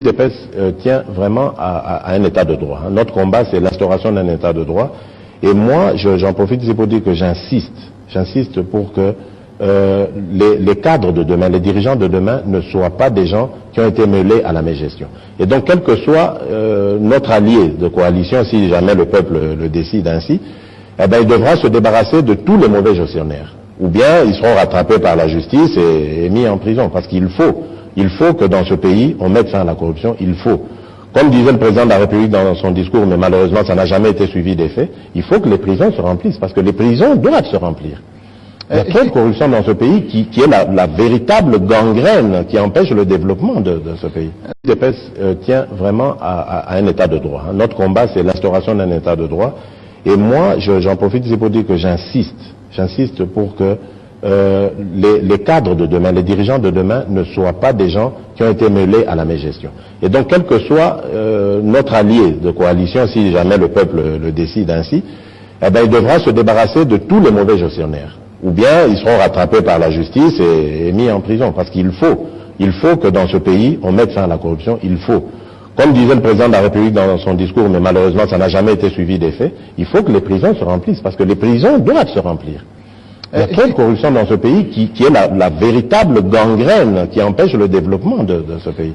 l'UDPS tient vraiment à un état de droit. Notre combat, c'est l'instauration d'un état de droit. Et moi, j'en profite ici pour dire que j'insiste pour que les cadres de demain, les dirigeants de demain ne soient pas des gens qui ont été mêlés à la mégestion. Et donc, quel que soit notre allié de coalition, si jamais le peuple le décide ainsi, eh ben, il devra se débarrasser de tous les mauvais gestionnaires. Ou bien, ils seront rattrapés par la justice et mis en prison. Parce qu'il faut que dans ce pays, on mette fin à la corruption, il faut. Comme disait le président de la République dans son discours, mais malheureusement ça n'a jamais été suivi des faits, il faut que les prisons se remplissent, parce que les prisons doivent se remplir. Il y a trop de corruption dans ce pays qui est la véritable gangrène qui empêche le développement de ce pays. L'UDPS tient vraiment à un état de droit. Notre combat, c'est l'instauration d'un état de droit. Et moi, j'en profite ici pour dire que j'insiste pour que les cadres de demain, les dirigeants de demain ne soient pas des gens qui ont été mêlés à la mégestion. Et donc, quel que soit notre allié de coalition, si jamais le peuple le décide ainsi, eh ben, il devra se débarrasser de tous les mauvais gestionnaires. Ou bien, ils seront rattrapés par la justice et mis en prison. Parce qu'il faut que dans ce pays, on mette fin à la corruption, il faut. Comme disait le président de la République dans son discours, mais malheureusement ça n'a jamais été suivi des faits, il faut que les prisons se remplissent, parce que les prisons doivent se remplir. Il y a trop de corruption dans ce pays qui est la véritable gangrène qui empêche le développement de ce pays.